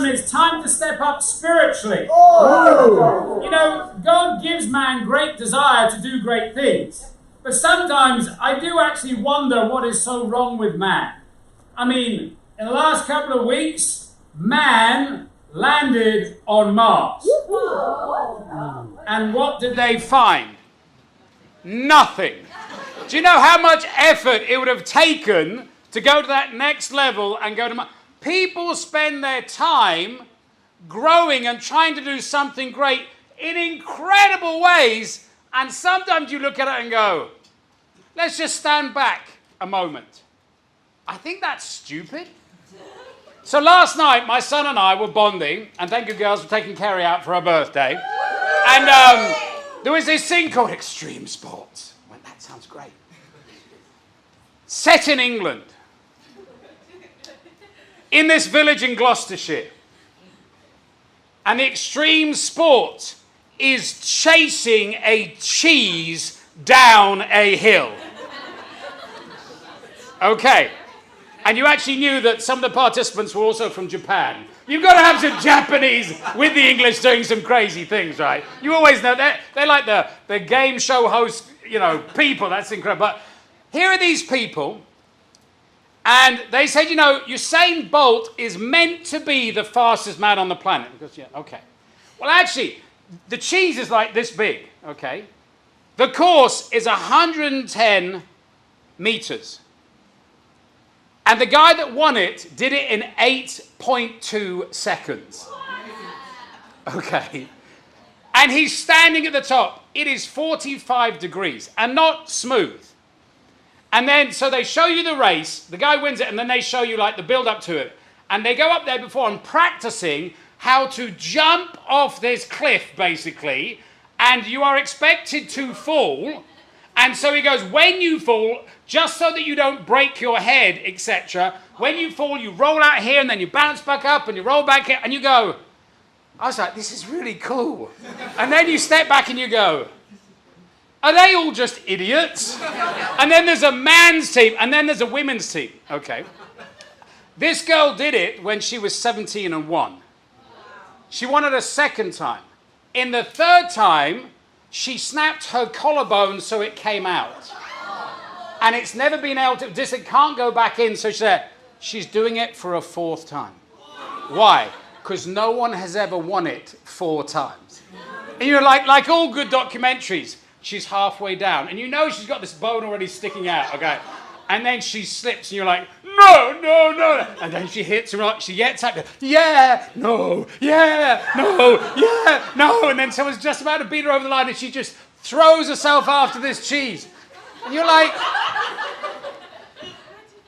sermon is Time to Step Up Spiritually. Oh. You know, God gives man great desire to do great things. But sometimes I do actually wonder what is so wrong with man. I mean, in the last couple of weeks, man landed on Mars. And what did they find? Nothing. Do you know how much effort it would have taken to go to that next level and go to Mars? People spend their time growing and trying to do something great in incredible ways, and sometimes you look at it and go, let's just stand back a moment. I think that's stupid. So last night, my son and I were bonding, and thank you girls for taking Kerry out for her birthday. And there was this thing called extreme sports. I went, that sounds great. Set in England. In this village in Gloucestershire. And the extreme sport is chasing a cheese down a hill. Okay. And you actually knew that some of the participants were also from Japan. You've got to have some Japanese with the English doing some crazy things, right? You always know they're like the game show host, people. That's incredible. But here are these people, and they said, Usain Bolt is meant to be the fastest man on the planet. Because, okay. Well, actually, the cheese is like this big, okay? The course is 110 meters. And the guy that won it did it in 8.2 seconds. Okay. And he's standing at the top. It is 45 degrees and not smooth. And then, so they show you the race. The guy wins it, and then they show you, like, the build-up to it. And they go up there before and practicing how to jump off this cliff, basically. And you are expected to fall. And so he goes, when you fall, just so that you don't break your head, etc. When you fall, you roll out here, and then you bounce back up, and you roll back here, and you go, I was like, this is really cool. And then you step back and you go, are they all just idiots? And then there's a man's team, and then there's a women's team. Okay. This girl did it when she was 17 and won. She won it a second time. In the third time, she snapped her collarbone so it came out. And it's never been able to, it can't go back in, so she's doing it for a fourth time. Why? Because no one has ever won it 4 times. And you're like all good documentaries, she's halfway down. And she's got this bone already sticking out, okay? And then she slips and you're like, no. And then she hits her up, she gets up, yeah, no. And then someone's just about to beat her over the line and she just throws herself after this cheese. And you're like,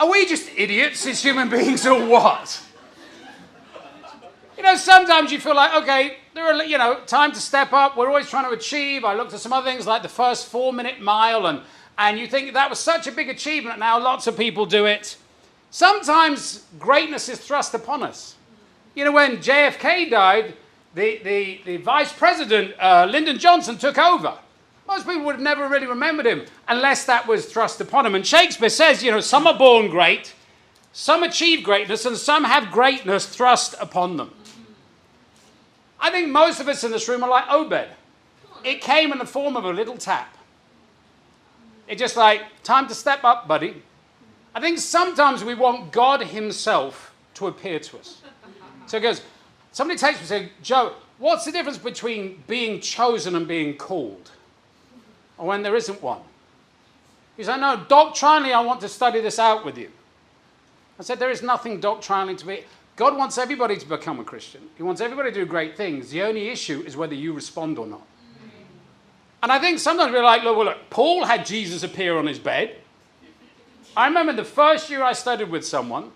are we just idiots as human beings or what? Sometimes you feel like, okay, there are, time to step up. We're always trying to achieve. I looked at some other things like the first 4-minute mile, and you think that was such a big achievement. Now lots of people do it. Sometimes greatness is thrust upon us. When JFK died, the vice president, Lyndon Johnson, took over. Most people would have never really remembered him unless that was thrust upon him. And Shakespeare says, some are born great, some achieve greatness, and some have greatness thrust upon them. I think most of us in this room are like Obed. It came in the form of a little tap. It's just like, time to step up, buddy. I think sometimes we want God himself to appear to us. So it goes, somebody takes me and says, Joe, what's the difference between being chosen and being called? Or when there isn't one? He said, no, doctrinally I want to study this out with you. I said, there is nothing doctrinally to be. God wants everybody to become a Christian. He wants everybody to do great things. The only issue is whether you respond or not. And I think sometimes we're like, look, Paul had Jesus appear on his bed. I remember the first year I studied with someone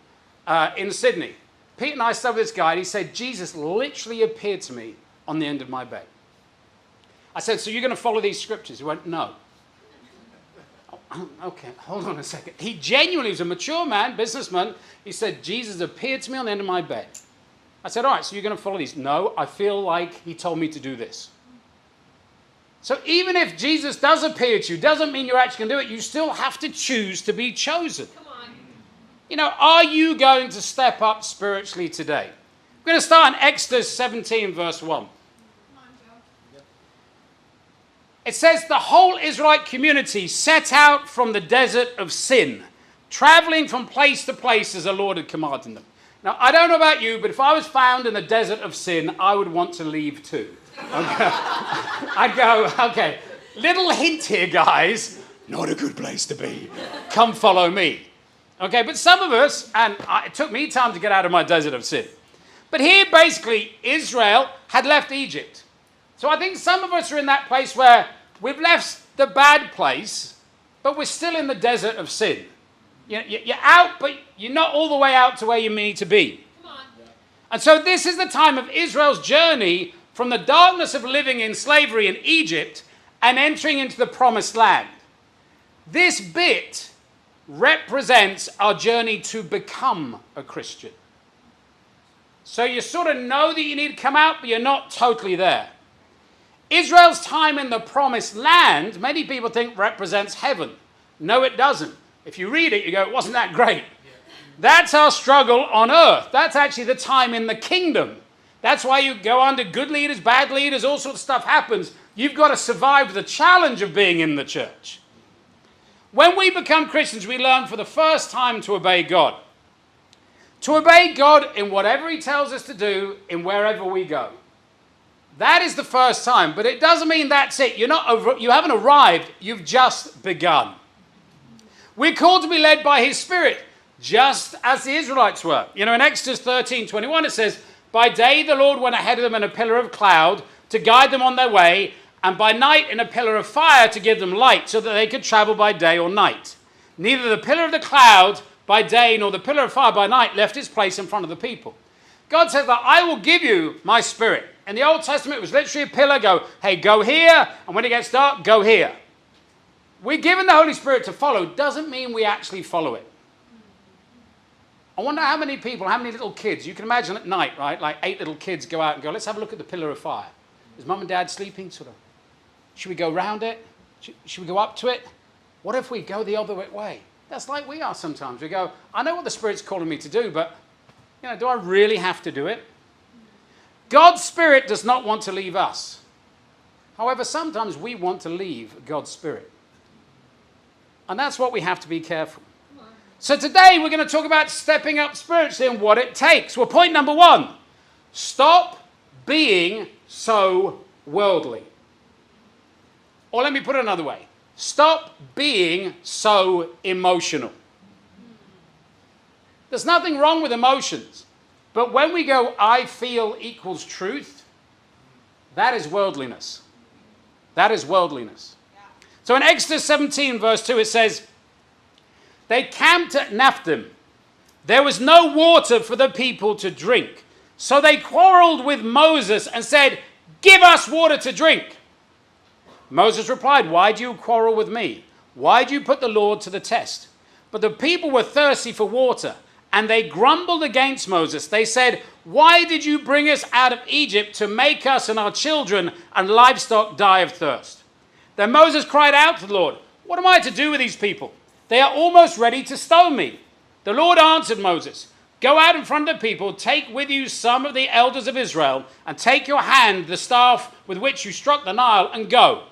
in Sydney. Pete and I studied with this guy, and he said, Jesus literally appeared to me on the end of my bed. I said, so you're going to follow these scriptures? He went, no. Oh, okay, hold on a second. He genuinely was a mature man, businessman. He said, Jesus appeared to me on the end of my bed. I said, all right, so you're going to follow these? No, I feel like he told me to do this. So even if Jesus does appear to you, doesn't mean you're actually going to do it. You still have to choose to be chosen. Come on. Are you going to step up spiritually today? We're going to start in Exodus 17, verse 1. It says, the whole Israelite community set out from the desert of Sin, traveling from place to place as the Lord had commanded them. Now, I don't know about you, but if I was found in the desert of Sin, I would want to leave too. Okay. I'd go, okay, little hint here, guys, not a good place to be. Come follow me. Okay, but some of us, and it took me time to get out of my desert of sin. But here, basically, Israel had left Egypt. So I think some of us are in that place where we've left the bad place, but we're still in the desert of sin. You're out, but you're not all the way out to where you need to be. Come on. And so this is the time of Israel's journey from the darkness of living in slavery in Egypt and entering into the promised land. This bit represents our journey to become a Christian. So you sort of know that you need to come out, but you're not totally there. Israel's time in the promised land, many people think represents heaven. No, it doesn't. If you read it, you go, it wasn't that great. That's our struggle on earth. That's actually the time in the kingdom. That's why you go under good leaders, bad leaders, all sorts of stuff happens. You've got to survive the challenge of being in the church. When we become Christians, we learn for the first time to obey God. To obey God in whatever he tells us to do, in wherever we go. That is the first time, but it doesn't mean that's it. You haven't arrived, you've just begun. We're called to be led by his Spirit, just as the Israelites were. In Exodus 13:21 it says, by day the Lord went ahead of them in a pillar of cloud to guide them on their way, and by night in a pillar of fire to give them light, so that they could travel by day or night. Neither the pillar of the cloud by day nor the pillar of fire by night left its place in front of the people. God said that I will give you my Spirit. In the Old Testament, it was literally a pillar, go here, and when it gets dark, go here. We're given the Holy Spirit to follow, doesn't mean we actually follow it. I wonder how many people, how many little kids, you can imagine at night, right, like 8 little kids go out and go, let's have a look at the pillar of fire. Is mum and dad sleeping? Sort of. Should we go round it? Should we go up to it? What if we go the other way? That's like we are sometimes. We go, I know what the Spirit's calling me to do, but do I really have to do it? God's Spirit does not want to leave us. However, sometimes we want to leave God's Spirit. And that's what we have to be careful. So today we're going to talk about stepping up spiritually and what it takes. Well, point number 1, stop being so worldly. Or let me put it another way. Stop being so emotional. There's nothing wrong with emotions. But when we go, I feel equals truth, that is worldliness. That is worldliness. So in Exodus 17, verse 2, it says, they camped at Naphtali. There was no water for the people to drink. So they quarreled with Moses and said, give us water to drink. Moses replied, why do you quarrel with me? Why do you put the Lord to the test? But the people were thirsty for water, and they grumbled against Moses. They said, why did you bring us out of Egypt to make us and our children and livestock die of thirst? Then Moses cried out to the Lord, what am I to do with these people? They are almost ready to stone me. The Lord answered Moses, go out in front of the people, take with you some of the elders of Israel, and take your hand, the staff with which you struck the Nile, and go.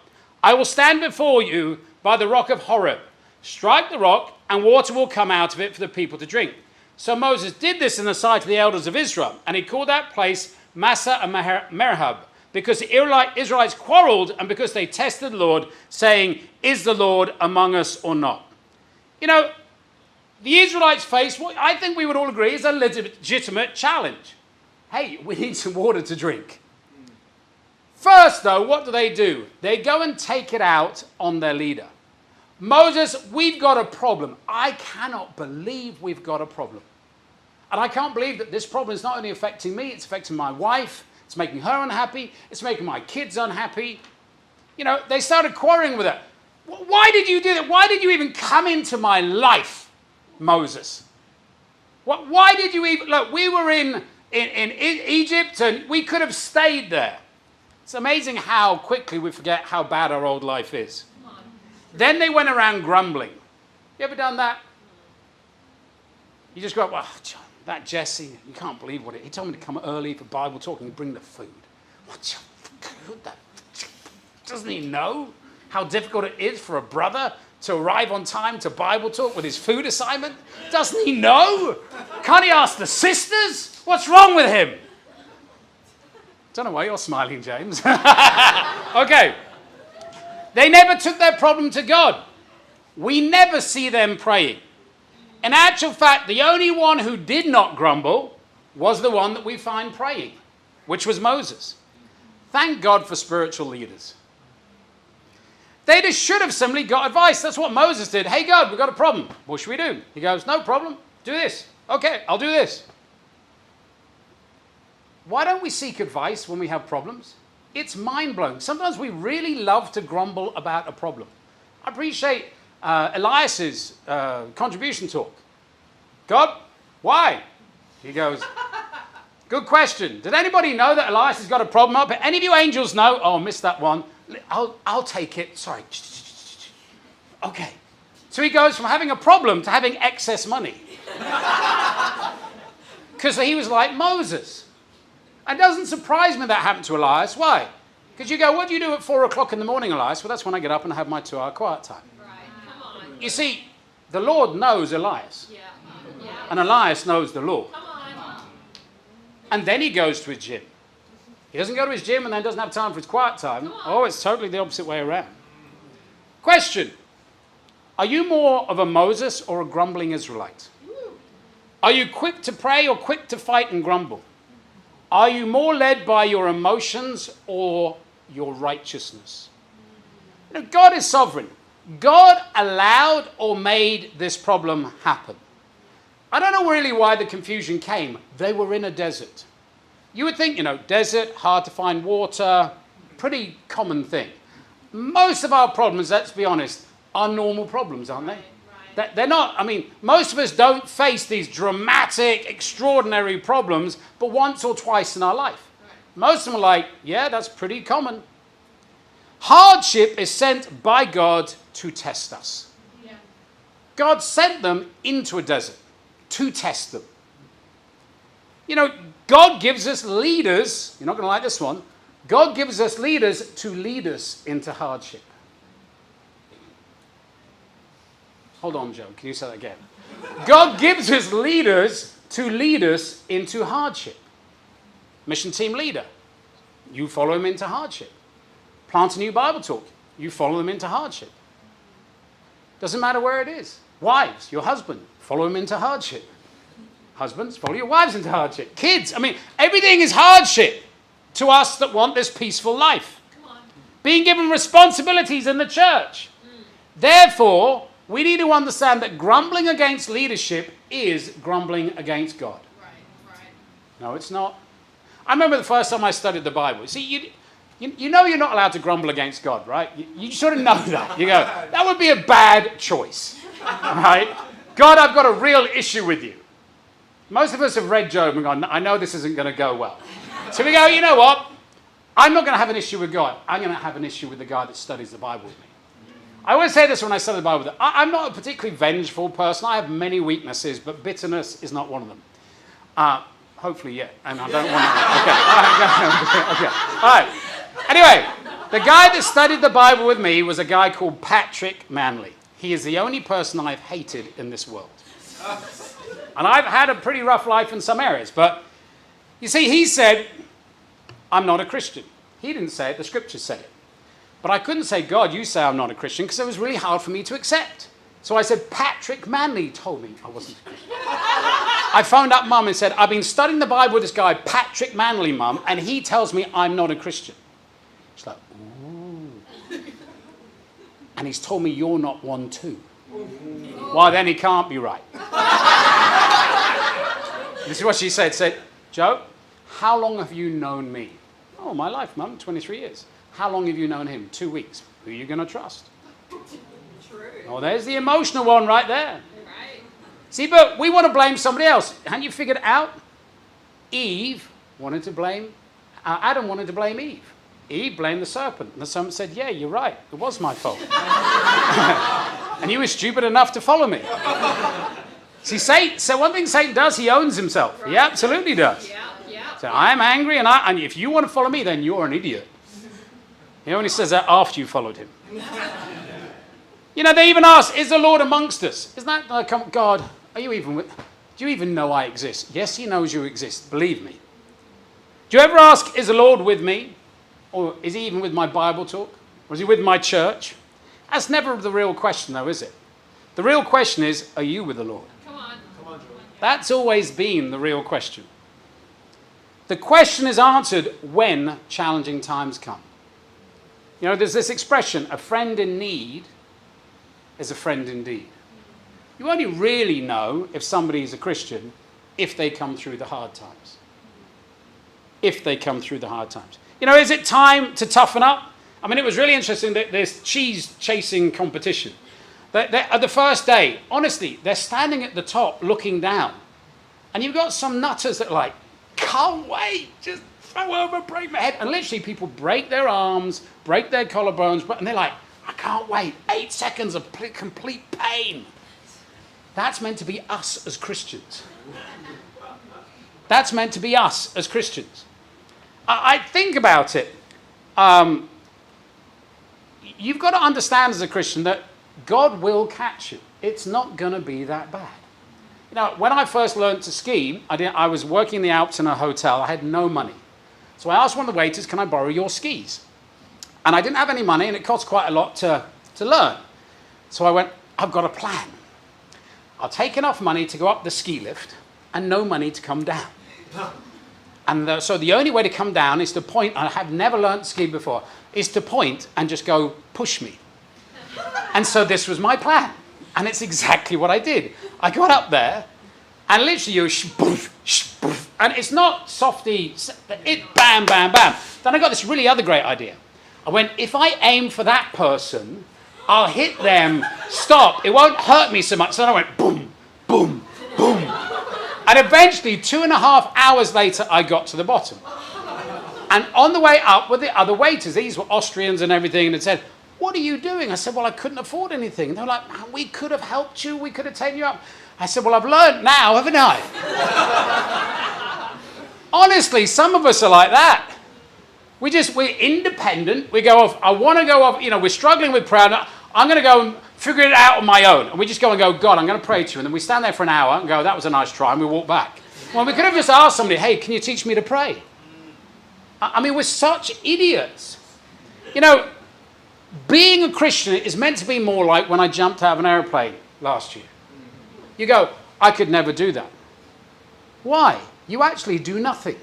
I will stand before you by the rock of Horeb. Strike the rock, and water will come out of it for the people to drink. So Moses did this in the sight of the elders of Israel, and he called that place Massah and Meribah, because the Israelites quarreled and because they tested the Lord, saying, is the Lord among us or not? The Israelites faced what I think we would all agree is a legitimate challenge. Hey, we need some water to drink. First, though, what do? They go and take it out on their leader. Moses, we've got a problem. I cannot believe we've got a problem. And I can't believe that this problem is not only affecting me, it's affecting my wife, it's making her unhappy, it's making my kids unhappy. They started quarreling with her. Why did you do that? Why did you even come into my life, Moses? Why did you even... Look, we were in Egypt and we could have stayed there. It's amazing how quickly we forget how bad our old life is. Then they went around grumbling. You ever done that? You just go, well, that Jesse, you can't believe what he told me to come early for Bible talk and bring the food. What's your that? Doesn't he know how difficult it is for a brother to arrive on time to Bible talk with his food assignment? Doesn't he know? Can't he ask the sisters? What's wrong with him? Don't know why you're smiling, James. Okay. They never took their problem to God. We never see them praying. In actual fact, the only one who did not grumble was the one that we find praying, which was Moses. Thank God for spiritual leaders. They just should have simply got advice. That's what Moses did. Hey, God, we've got a problem. What should we do? He goes, no problem. Do this. Okay, I'll do this. Why don't we seek advice when we have problems? It's mind-blowing. Sometimes we really love to grumble about a problem. I appreciate Elias's contribution talk. God, why? He goes, good question. Did anybody know that Elias has got a problem up? Any of you angels know? Oh, missed that one. I'll take it. Sorry. Okay. So he goes from having a problem to having excess money. Because he was like Moses. It doesn't surprise me that happened to Elias. Why? Because you go, what do you do at 4 o'clock in the morning, Elias? Well, that's when I get up and have my 2-hour quiet time. Right. Come on. You see, the Lord knows Elias. Yeah. And Elias knows the Lord. Come on. And then he goes to his gym. He doesn't go to his gym and then doesn't have time for his quiet time. Oh, it's totally the opposite way around. Question. Are you more of a Moses or a grumbling Israelite? Are you quick to pray or quick to fight and grumble? Are you more led by your emotions or your righteousness? You know, God is sovereign. God allowed or made this problem happen. I don't know really why the confusion came. They were in a desert. You would think, desert, hard to find water, pretty common thing. Most of our problems, let's be honest, are normal problems, aren't they? They're not, most of us don't face these dramatic, extraordinary problems, but once or twice in our life. Most of them are like, yeah, that's pretty common. Hardship is sent by God to test us. Yeah. God sent them into a desert to test them. God gives us leaders, you're not going to like this one, God gives us leaders to lead us into hardship. Hold on, Joe. Can you say that again? God gives us leaders to lead us into hardship. Mission team leader. You follow him into hardship. Plant a new Bible talk. You follow them into hardship. Doesn't matter where it is. Wives, your husband, follow him into hardship. Husbands, follow your wives into hardship. Kids, everything is hardship to us that want this peaceful life. Being given responsibilities in the church. Therefore, we need to understand that grumbling against leadership is grumbling against God. Right. No, it's not. I remember the first time I studied the Bible. See, you know you're not allowed to grumble against God, right? You sort of know that. You go, that would be a bad choice. All right? God, I've got a real issue with you. Most of us have read Job and gone, I know this isn't going to go well. So we go, you know what? I'm not going to have an issue with God. I'm going to have an issue with the guy that studies the Bible with me. I always say this when I study the Bible. I'm not a particularly vengeful person. I have many weaknesses, but bitterness is not one of them. Hopefully, yeah. And I don't want to. Okay. All right. Anyway, the guy that studied the Bible with me was a guy called Patrick Manley. He is the only person I've hated in this world. And I've had a pretty rough life in some areas. But you see, he said, I'm not a Christian. He didn't say it. The scriptures said it. But I couldn't say, God, you say I'm not a Christian, because it was really hard for me to accept. So I said, Patrick Manley told me I wasn't a Christian. I phoned up Mum and said, I've been studying the Bible with this guy, Patrick Manley, Mum, and he tells me I'm not a Christian. She's like, ooh. And he's told me you're not one too. Well, then he can't be right. This is what she said. Said, Joe, how long have you known me? Oh, my life, Mum, 23 years. How long have you known him? 2 weeks. Who are you going to trust? True. Oh, there's the emotional one right there. Right. See, but we want to blame somebody else. Hadn't you figured it out? Eve wanted to blame, Adam wanted to blame Eve. Eve blamed the serpent. And the serpent said, yeah, you're right. It was my fault. And you were stupid enough to follow me. See, so one thing Satan does, he owns himself. Right. He absolutely does. Yeah. So I'm angry, and if you want to follow me, then you're an idiot. He only says that after you followed him. They even ask, is the Lord amongst us? Isn't that like, God, do you even know I exist? Yes, he knows you exist. Believe me. Do you ever ask, is the Lord with me? Or is he even with my Bible talk? Or is he with my church? That's never the real question, though, is it? The real question is, are you with the Lord? Come on, Joel. That's always been the real question. The question is answered when challenging times come. There's this expression, a friend in need is a friend indeed. You only really know if somebody is a Christian if they come through the hard times. If they come through the hard times. Is it time to toughen up? I mean, it was really interesting that this cheese chasing competition. At the first day, honestly, they're standing at the top looking down. And you've got some nutters that are like, can't wait, just throw over, break my head. And literally people break their arms, break their collarbones, and they're like, I can't wait. 8 seconds of complete pain. That's meant to be us as Christians. That's meant to be us as Christians. I think about it. You've got to understand as a Christian that God will catch you. It's not going to be that bad. When I first learned to ski, I was working in the Alps in a hotel. I had no money. So I asked one of the waiters, can I borrow your skis? And I didn't have any money, and it cost quite a lot to learn. So I went, I've got a plan. I'll take enough money to go up the ski lift and no money to come down. And so the only way to come down is to point, I have never learned to ski before, is to point and just go, push me. And so this was my plan. And it's exactly what I did. I got up there, and literally you shboof, and it's not softy, it bam, bam, bam. Then I got this really other great idea. I went, if I aim for that person, I'll hit them, stop, it won't hurt me so much. So then I went boom, boom, boom. And eventually, 2.5 hours later, I got to the bottom. And on the way up were the other waiters. These were Austrians and everything, and they said, what are you doing? I said, well, I couldn't afford anything. And they were like, man, we could have helped you. We could have taken you up. I said, well, I've learned now, haven't I? Honestly, some of us are like that. We're independent. We go off, I want to go off, we're struggling with prayer. I'm going to go and figure it out on my own. And we just go and go, God, I'm going to pray to you. And then we stand there for an hour and go, that was a nice try. And we walk back. Well, we could have just asked somebody, hey, can you teach me to pray? I mean, we're such idiots. Being a Christian is meant to be more like when I jumped out of an airplane last year. You go, I could never do that. Why? You actually do nothing.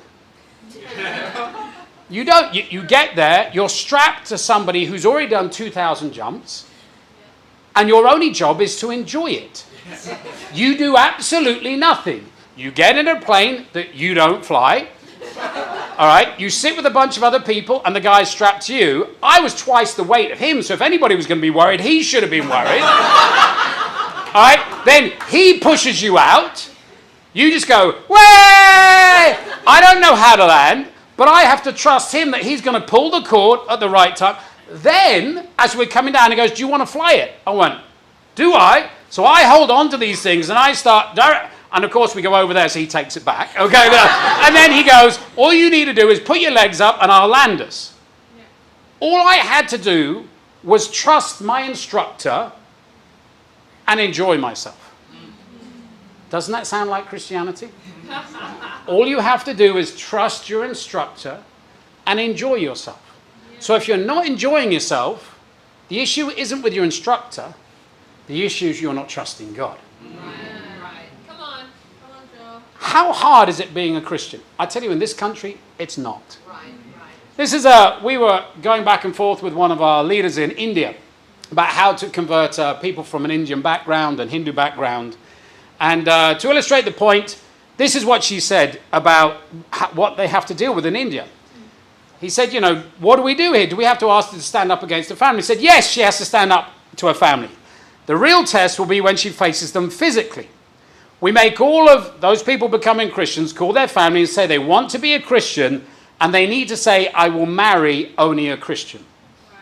You don't. You get there, you're strapped to somebody who's already done 2,000 jumps, and your only job is to enjoy it. You do absolutely nothing. You get in a plane that you don't fly. All right, you sit with a bunch of other people, and the guy's strapped to you. I was twice the weight of him, so if anybody was going to be worried, he should have been worried. All right, then he pushes you out. You just go, way! I don't know how to land, but I have to trust him that he's going to pull the cord at the right time. Then, as we're coming down, he goes, do you want to fly it? I went, do I? So I hold on to these things, and I start... And of course we go over there, so he takes it back. Okay, and then he goes, all you need to do is put your legs up and I'll land us. Yeah. All I had to do was trust my instructor and enjoy myself. Doesn't that sound like Christianity? All you have to do is trust your instructor and enjoy yourself. Yeah. So if you're not enjoying yourself, the issue isn't with your instructor. The issue is you're not trusting God. How hard is it being a Christian? I tell you, in this country, it's not. Right. We were going back and forth with one of our leaders in India about how to convert people from an Indian background and Hindu background. And to illustrate the point, this is what she said about what they have to deal with in India. He said, what do we do here? Do we have to ask her to stand up against her family? He said, yes, she has to stand up to her family. The real test will be when she faces them physically. We make all of those people becoming Christians call their family and say they want to be a Christian, and they need to say, I will marry only a Christian. Wow.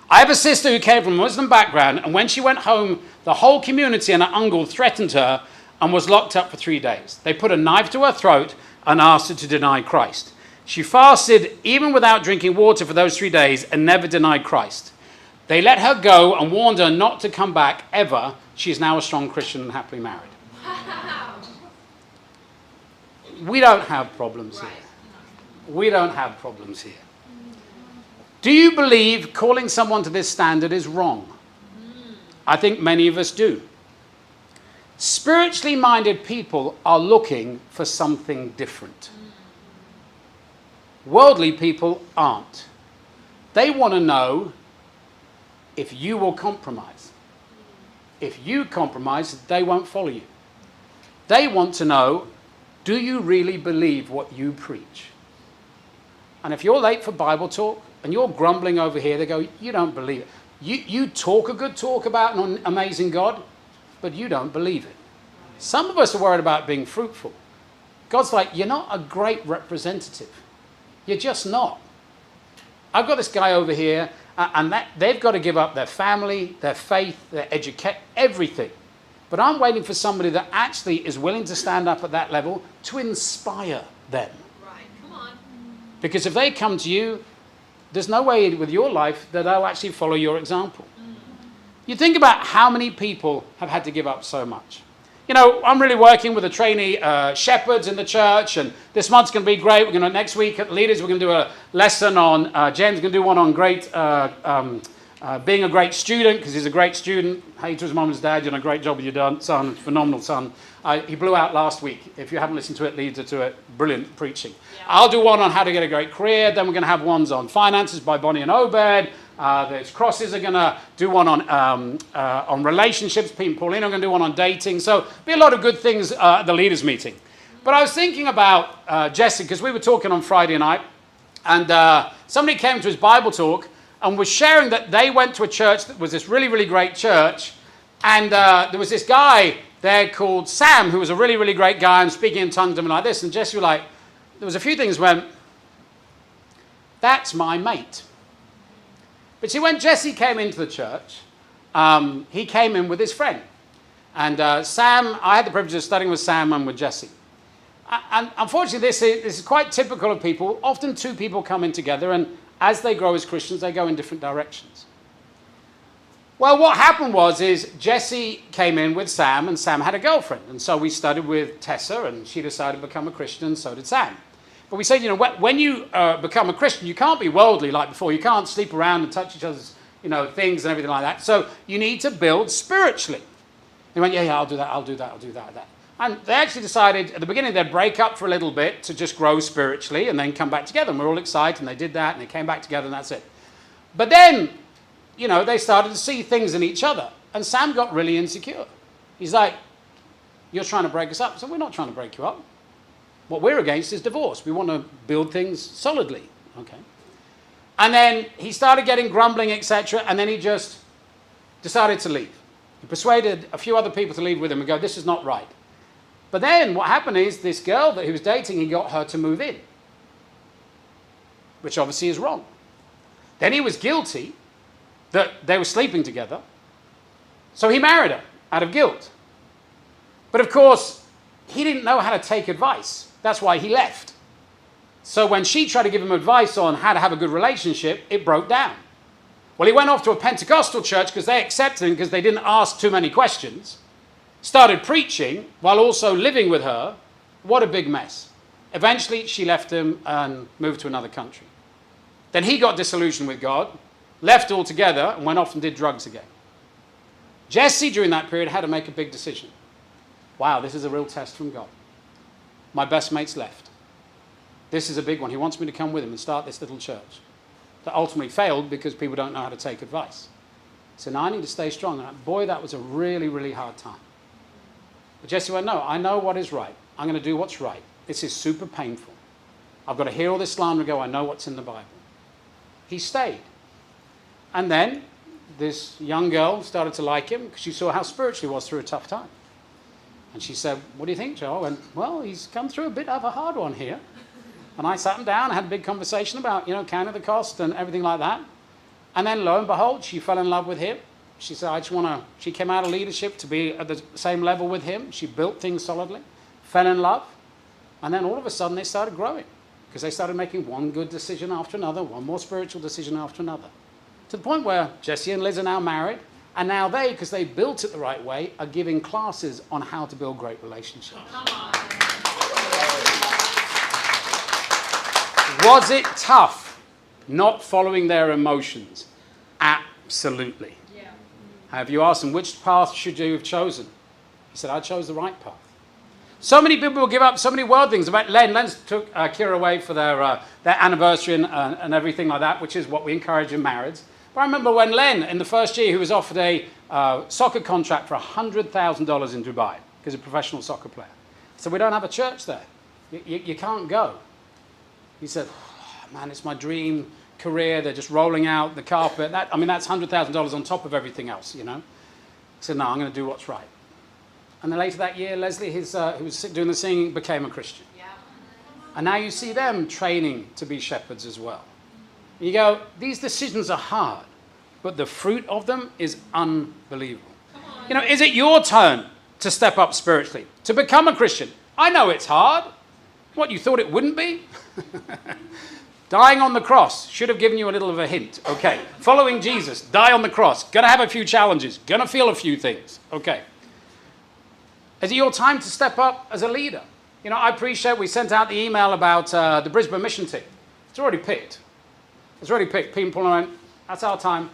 I have a sister who came from a Muslim background, and when she went home, the whole community and her uncle threatened her and was locked up for 3 days. They put a knife to her throat and asked her to deny Christ. She fasted even without drinking water for those 3 days and never denied Christ. They let her go and warned her not to come back ever. She is now a strong Christian and happily married. We don't have problems here. We don't have problems here. Do you believe calling someone to this standard is wrong? I think many of us do. Spiritually minded people are looking for something different. Worldly people aren't. They want to know if you will compromise. If you compromise, they won't follow you. They want to know, do you really believe what you preach? And if you're late for Bible talk and you're grumbling over here, they go, you don't believe it. You talk a good talk about an amazing God, but you don't believe it. Some of us are worried about being fruitful. God's like, you're not a great representative. You're just not. I've got this guy over here, and they've got to give up their family, their faith, their education, everything. But I'm waiting for somebody that actually is willing to stand up at that level to inspire them. Right, come on. Because if they come to you, there's no way with your life that they'll actually follow your example. You think about how many people have had to give up so much. You know, I'm really working with the trainee shepherds in the church, and this month's going to be great. We're going to, next week at Leaders, we're going to do a lesson on, Jen's going to do one on being a great student, because he's a great student. Hey to his mum and his dad, you're doing a great job with your son, phenomenal son. He blew out last week. If you haven't listened to it, lead to it. Brilliant preaching. Yeah. I'll do one on how to get a great career. Then we're going to have ones on finances by Bonnie and Obed. There's Crosses are going to do one on relationships. Pete and Pauline are going to do one on dating. So be a lot of good things at the leaders meeting. But I was thinking about Jesse, because we were talking on Friday night, and somebody came to his Bible talk and was sharing that they went to a church that was this really, really great church. And there was this guy there called Sam, who was a really, really great guy, and speaking in tongues and like this. And Jesse was like, there was a few things went, that's my mate. But see, when Jesse came into the church, he came in with his friend. And Sam, I had the privilege of studying with Sam and with Jesse. And unfortunately, this is quite typical of people. Often two people come in together, and as they grow as Christians, they go in different directions. Well, what happened is Jesse came in with Sam, and Sam had a girlfriend. And so we studied with Tessa, and she decided to become a Christian, and so did Sam. But we said, you know, when you become a Christian, you can't be worldly like before. You can't sleep around and touch each other's, things and everything like that. So you need to build spiritually. They went, yeah, I'll do that. And they actually decided at the beginning they'd break up for a little bit to just grow spiritually and then come back together. And we're all excited, and they did that, and they came back together, and that's it. But then, they started to see things in each other. And Sam got really insecure. He's like, you're trying to break us up. So we're not trying to break you up. What we're against is divorce. We want to build things solidly. Okay. And then he started getting grumbling, etc. And then he just decided to leave. He persuaded a few other people to leave with him and go, this is not right. But then what happened is this girl that he was dating, he got her to move in, which obviously is wrong. Then he was guilty that they were sleeping together, so he married her out of guilt. But of course, he didn't know how to take advice. That's why he left. So when she tried to give him advice on how to have a good relationship, it broke down. Well, he went off to a Pentecostal church because they accepted him because they didn't ask too many questions. Started preaching while also living with her. What a big mess. Eventually, she left him and moved to another country. Then he got disillusioned with God, left altogether, and went off and did drugs again. Jesse, during that period, had to make a big decision. Wow, this is a real test from God. My best mate's left. This is a big one. He wants me to come with him and start this little church. That ultimately failed because people don't know how to take advice. So now I need to stay strong. And boy, that was a really, really hard time. But Jesse went, no, I know what is right. I'm going to do what's right. This is super painful. I've got to hear all this slander and go, I know what's in the Bible. He stayed. And then this young girl started to like him because she saw how spiritual he was through a tough time. And she said, what do you think, Joe? I went, well, he's come through a bit of a hard one here. And I sat him down and had a big conversation about, counting the cost and everything like that. And then lo and behold, she fell in love with him. She said, I just want to, she came out of leadership to be at the same level with him. She built things solidly, fell in love, and then all of a sudden they started growing because they started making one good decision after another, one more spiritual decision after another. To the point where Jesse and Liz are now married, and now they, because they built it the right way, are giving classes on how to build great relationships. Come on. Was it tough not following their emotions? Absolutely. Yeah. Have you asked them, which path should you have chosen? He said, I chose the right path. So many people will give up so many world things. About Len. Len took Kira away for their anniversary and everything like that, which is what we encourage in marriage. But I remember when Len, in the first year, he was offered a soccer contract for $100,000 in Dubai because he's a professional soccer player. So we don't have a church there. You can't go. He said, oh, man, it's my dream career. They're just rolling out the carpet. That's $100,000 on top of everything else, you know. He said, no, I'm going to do what's right. And then later that year, Leslie, who was doing the singing, became a Christian. Yeah. And now you see them training to be shepherds as well. And you go, these decisions are hard, but the fruit of them is unbelievable. You know, is it your turn to step up spiritually, to become a Christian? I know it's hard. What, you thought it wouldn't be? Dying on the cross should have given you a little of a hint. Okay. Following Jesus, die on the cross. Going to have a few challenges. Going to feel a few things. Okay. Is it your time to step up as a leader? You know, I appreciate we sent out the email about the Brisbane mission team. It's already picked. It's already picked. People went, that's our time.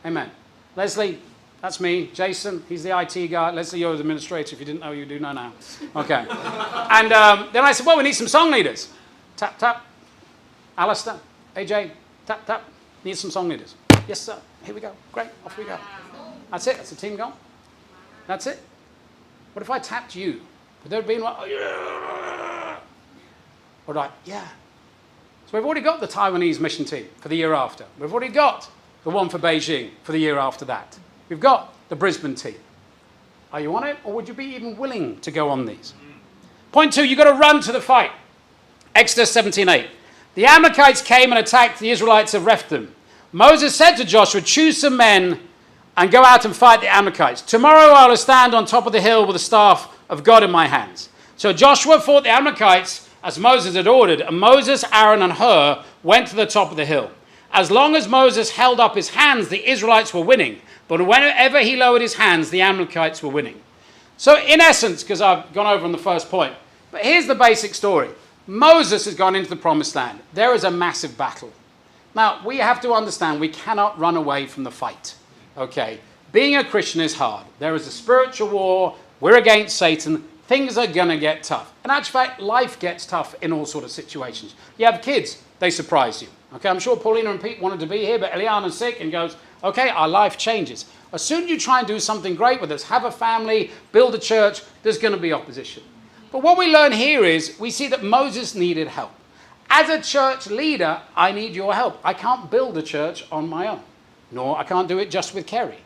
Amen. Leslie, that's me. Jason, he's the IT guy. Leslie, you're the administrator. If you didn't know, you do know now. Okay. And then I said, well, we need some song leaders. Tap, tap. Alistair, AJ, tap, tap. Need some song leaders. Yes, sir. Here we go. Great. Off we go. That's it. That's the team gone. That's it. What if I tapped you? Would there have been one? Oh, yeah. Or like, yeah. So we've already got the Taiwanese mission team for the year after. We've already got the one for Beijing for the year after that. We've got the Brisbane team. Are you on it? Or would you be even willing to go on these? Point 2, you've got to run to the fight. Exodus 17:8. The Amalekites came and attacked the Israelites of Rephidim. Moses said to Joshua, choose some men and go out and fight the Amalekites. Tomorrow I will stand on top of the hill with the staff of God in my hands. So Joshua fought the Amalekites as Moses had ordered, and Moses, Aaron, and Hur went to the top of the hill. As long as Moses held up his hands, the Israelites were winning. But whenever he lowered his hands, the Amalekites were winning. So in essence, because I've gone over on the first point, but here's the basic story. Moses has gone into the promised land. There is a massive battle. Now, we have to understand we cannot run away from the fight. Okay, being a Christian is hard. There is a spiritual war. We're against Satan. Things are going to get tough. In actual fact, life gets tough in all sort of situations. You have kids, they surprise you. Okay, I'm sure Paulina and Pete wanted to be here, but Eliana's sick and goes, okay, our life changes. As soon as you try and do something great with us, have a family, build a church, there's going to be opposition. But what we learn here is we see that Moses needed help. As a church leader, I need your help. I can't build a church on my own. Nor I can't do it just with Kerry.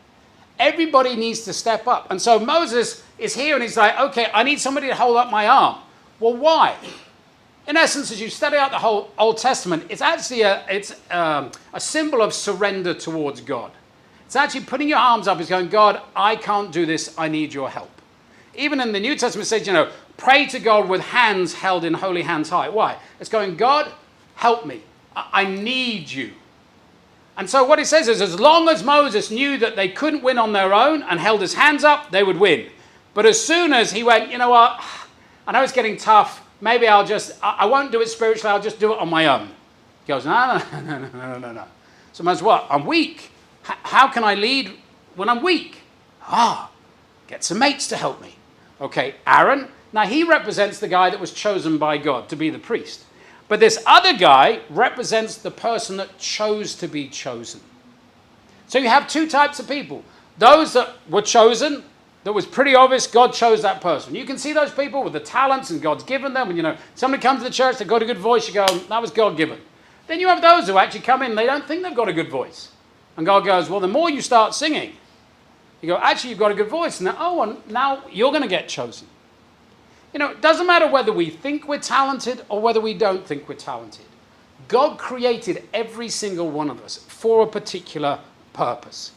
Everybody needs to step up. And so Moses is here and he's like, okay, I need somebody to hold up my arm. Well, why? In essence, as you study out the whole Old Testament, it's actually a symbol of surrender towards God. It's actually putting your arms up. It's going, God, I can't do this. I need your help. Even in the New Testament, it says, you know, pray to God with hands held in holy hands high. Why? It's going, God, help me. I need you. And so what it says is, as long as Moses knew that they couldn't win on their own and held his hands up, they would win. But as soon as he went, you know what, I know it's getting tough. Maybe I won't do it spiritually. I'll just do it on my own. He goes, no. So Moses, what? I'm weak. How can I lead when I'm weak? Get some mates to help me. Okay, Aaron. Now he represents the guy that was chosen by God to be the priest. But this other guy represents the person that chose to be chosen. So you have two types of people. Those that were chosen, that was pretty obvious, God chose that person. You can see those people with the talents and God's given them. And, you know, somebody comes to the church, they've got a good voice, you go, that was God given. Then you have those who actually come in, they don't think they've got a good voice. And God goes, well, the more you start singing, you go, actually, you've got a good voice. And now you're going to get chosen. You know, it doesn't matter whether we think we're talented or whether we don't think we're talented. God created every single one of us for a particular purpose.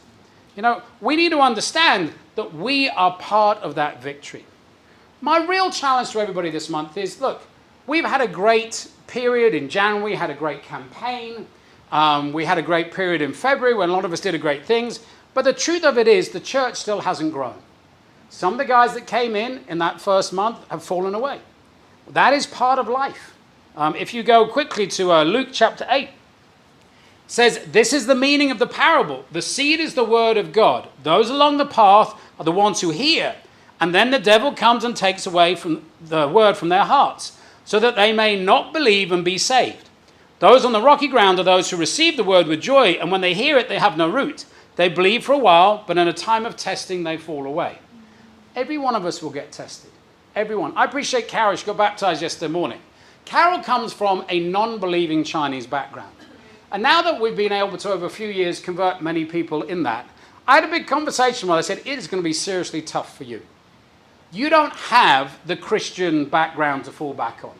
You know, we need to understand that we are part of that victory. My real challenge to everybody this month is, look, we've had a great period in January, we had a great campaign, we had a great period in February when a lot of us did great things, but the truth of it is the church still hasn't grown. Some of the guys that came in that first month have fallen away. That is part of life. If you go quickly to Luke chapter 8, it says, this is the meaning of the parable. The seed is the word of God. Those along the path are the ones who hear. And then the devil comes and takes away from the word from their hearts, so that they may not believe and be saved. Those on the rocky ground are those who receive the word with joy, and when they hear it, they have no root. They believe for a while, but in a time of testing, they fall away. Every one of us will get tested. Everyone. I appreciate Carol. She got baptized yesterday morning. Carol comes from a non-believing Chinese background. And now that we've been able to, over a few years, convert many people in that, I had a big conversation where I said, it is going to be seriously tough for you. You don't have the Christian background to fall back on.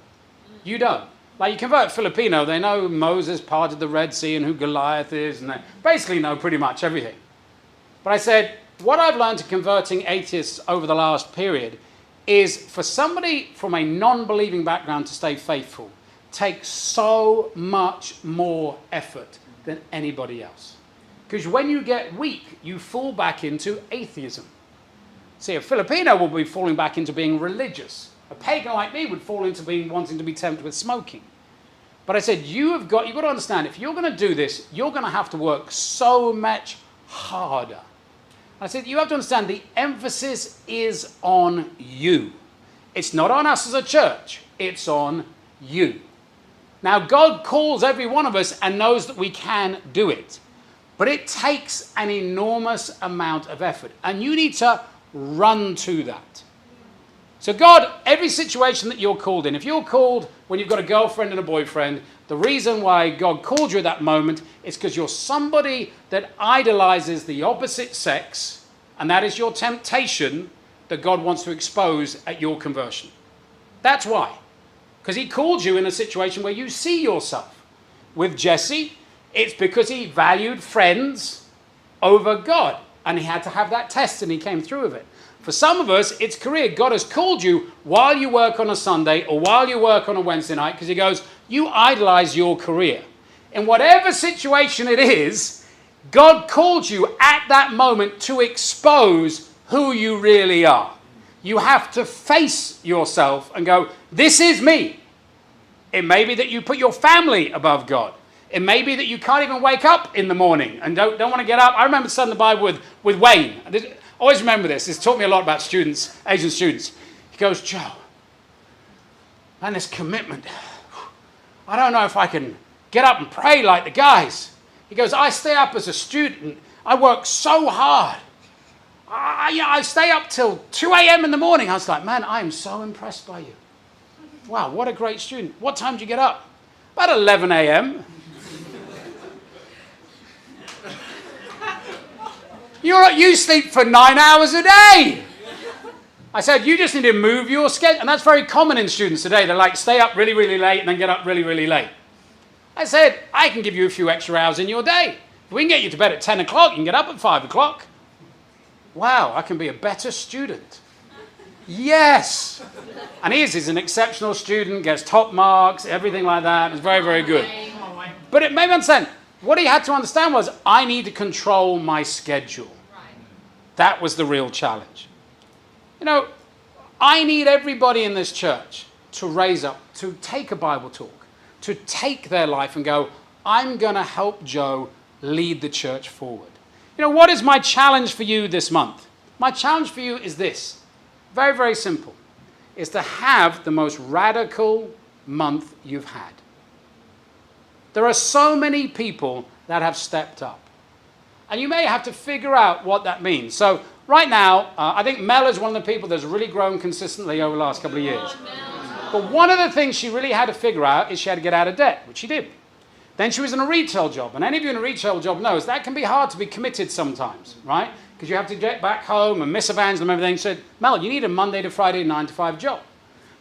You don't. Like, you convert Filipino, they know Moses parted the Red Sea and who Goliath is, and they basically know pretty much everything. But I said, what I've learned to converting atheists over the last period is for somebody from a non-believing background to stay faithful takes so much more effort than anybody else. Because when you get weak, you fall back into atheism. See, a Filipino will be falling back into being religious. A pagan like me would fall into wanting to be tempted with smoking. But I said, you've got to understand, if you're going to do this, you're going to have to work so much harder. I said, you have to understand the emphasis is on you. It's not on us as a church. It's on you. Now, God calls every one of us and knows that we can do it. But it takes an enormous amount of effort. And you need to run to that. So God, every situation that you're called in, if you're called when you've got a girlfriend and a boyfriend, the reason why God called you at that moment is because you're somebody that idolizes the opposite sex, and that is your temptation that God wants to expose at your conversion. That's why. Because he called you in a situation where you see yourself. With Jesse, it's because he valued friends over God. And he had to have that test, and he came through with it. For some of us, it's career. God has called you while you work on a Sunday or while you work on a Wednesday night, because he goes, you idolize your career. In whatever situation it is, God called you at that moment to expose who you really are. You have to face yourself and go, this is me. It may be that you put your family above God. It may be that you can't even wake up in the morning and don't want to get up. I remember studying the Bible with Wayne. I always remember this. This taught me a lot about students, Asian students. He goes, Joe, man, this commitment. I don't know if I can get up and pray like the guys. He goes, I stay up as a student. I work so hard. I stay up till 2 a.m. in the morning. I was like, man, I am so impressed by you. Wow, what a great student. What time do you get up? About 11 a.m. You sleep for 9 hours a day. I said, you just need to move your schedule. And that's very common in students today. They're like, stay up really, really late and then get up really, really late. I said, I can give you a few extra hours in your day. If we can get you to bed at 10 o'clock, you can get up at 5 o'clock. Wow, I can be a better student. Yes. And he's an exceptional student, gets top marks, everything like that. It's very, very good. But it made me understand. What he had to understand was, I need to control my schedule. That was the real challenge. You know, I need everybody in this church to raise up, to take a Bible talk, to take their life and go, I'm going to help Joe lead the church forward. You know, what is my challenge for you this month? My challenge for you is this. Very, very simple. Is to have the most radical month you've had. There are so many people that have stepped up. And you may have to figure out what that means. So right now, I think Mel is one of the people that's really grown consistently over the last couple of years. But one of the things she really had to figure out is she had to get out of debt, which she did. Then she was in a retail job. And any of you in a retail job knows that can be hard to be committed sometimes, right? Because you have to get back home and miss evangelism and everything. She said, Mel, you need a Monday to Friday 9 to 5 job.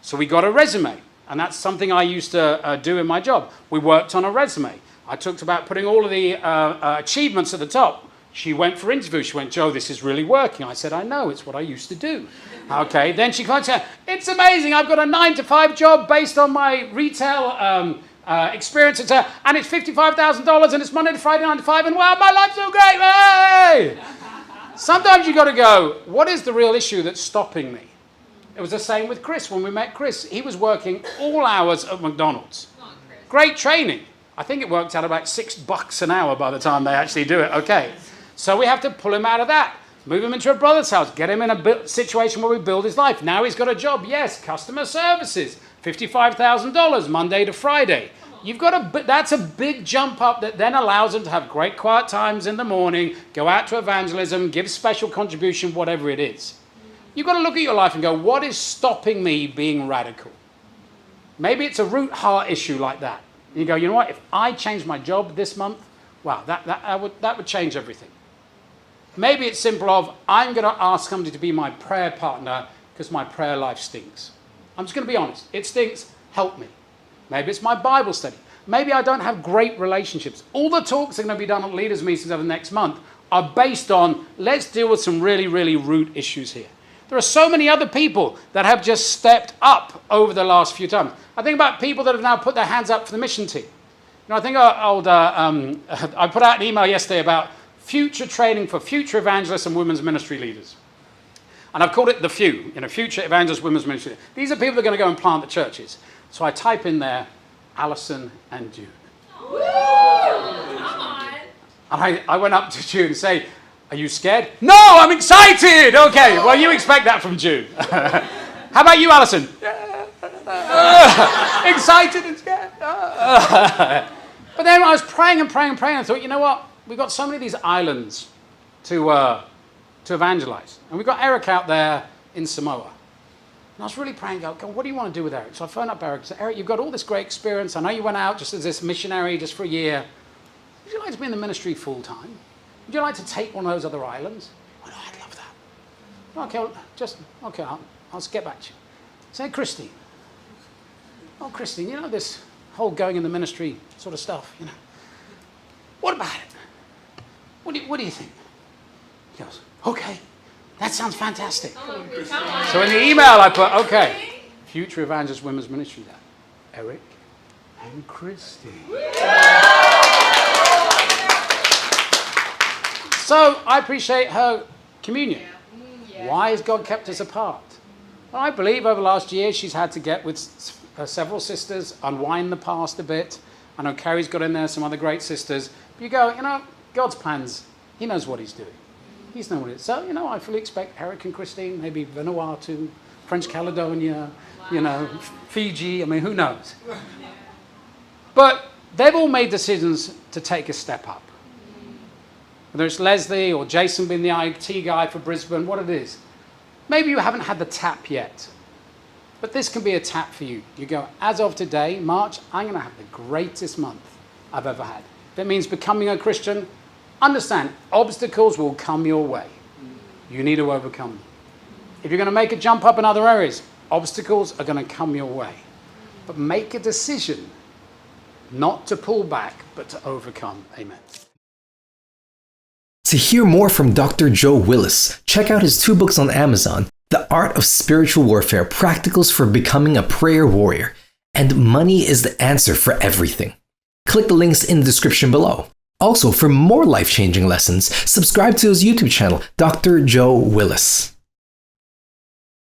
So we got a resume. And that's something I used to do in my job. We worked on a resume. I talked about putting all of the achievements at the top. She went for interview. She went, Joe, this is really working. I said, I know, it's what I used to do. Okay, then she said, it's amazing. I've got a 9-to-5 job based on my retail experience, and it's $55,000, and it's Monday to Friday, 9 to 5, and wow, my life's so great. Hey! Sometimes you got to go, what is the real issue that's stopping me? It was the same with Chris when we met Chris. He was working all hours at McDonald's. Great training. I think it worked out about $6 an hour by the time they actually do it. Okay. So we have to pull him out of that. Move him into a brother's house. Get him in a situation where we build his life. Now he's got a job. Yes, customer services. $55,000 Monday to Friday. You've got that's a big jump up that then allows him to have great quiet times in the morning, go out to evangelism, give special contribution, whatever it is. You've got to look at your life and go, what is stopping me being radical? Maybe it's a root heart issue like that. You go, you know what, if I change my job this month, wow, that would change everything. Maybe it's simple of, I'm going to ask somebody to be my prayer partner because my prayer life stinks. I'm just going to be honest. It stinks. Help me. Maybe it's my Bible study. Maybe I don't have great relationships. All the talks that are going to be done at leaders' meetings over the next month are based on, let's deal with some really, really root issues here. There are so many other people that have just stepped up over the last few times. I think about people that have now put their hands up for the mission team. I think I put out an email yesterday about future training for future evangelists and women's ministry leaders. And I've called it the few, future evangelists, women's ministry. These are people that are going to go and plant the churches. So I type in there, Alison and June. Woo! Come on. And I went up to June and say, are you scared? No, I'm excited. Okay, well, you expect that from June. How about you, Alison? Excited and scared. But then I was praying and praying and praying. And I thought, you know what? We've got so many of these islands to evangelize. And we've got Eric out there in Samoa. And I was really praying, God, what do you want to do with Eric? So I phoned up Eric and said, Eric, you've got all this great experience. I know you went out just as this missionary just for a year. Would you like to be in the ministry full time? Would you like to take one of those other islands? Oh, no, I'd love that. Okay, I'll get back to you. Say, Christine. Oh, Christine, you know this whole going in the ministry sort of stuff, What about it? What do you think? He goes, okay, that sounds fantastic. So in the email I put, okay, future evangelist women's ministry there. Eric and Christine. So I appreciate her communion. Why has God kept us apart? Well, I believe over the last year she's had to get with several sisters, unwind the past a bit. I know Carrie's got in there, some other great sisters. But you go, God's plans, he knows what he's doing. He's known what it is. So, I fully expect Eric and Christine, maybe Vanuatu, French Caledonia, Fiji, who knows? But they've all made decisions to take a step up. Whether it's Leslie or Jason being the IT guy for Brisbane, what it is. Maybe you haven't had the tap yet, but this can be a tap for you. You go, as of today, March, I'm going to have the greatest month I've ever had. If it means becoming a Christian, understand, obstacles will come your way. You need to overcome them. If you're going to make a jump up in other areas, obstacles are going to come your way. But make a decision not to pull back, but to overcome. Amen. To hear more from Dr. Joe Willis, check out his 2 books on Amazon, The Art of Spiritual Warfare, Practicals for Becoming a Prayer Warrior, and Money is the Answer for Everything. Click the links in the description below. Also, for more life-changing lessons, subscribe to his YouTube channel, Dr. Joe Willis.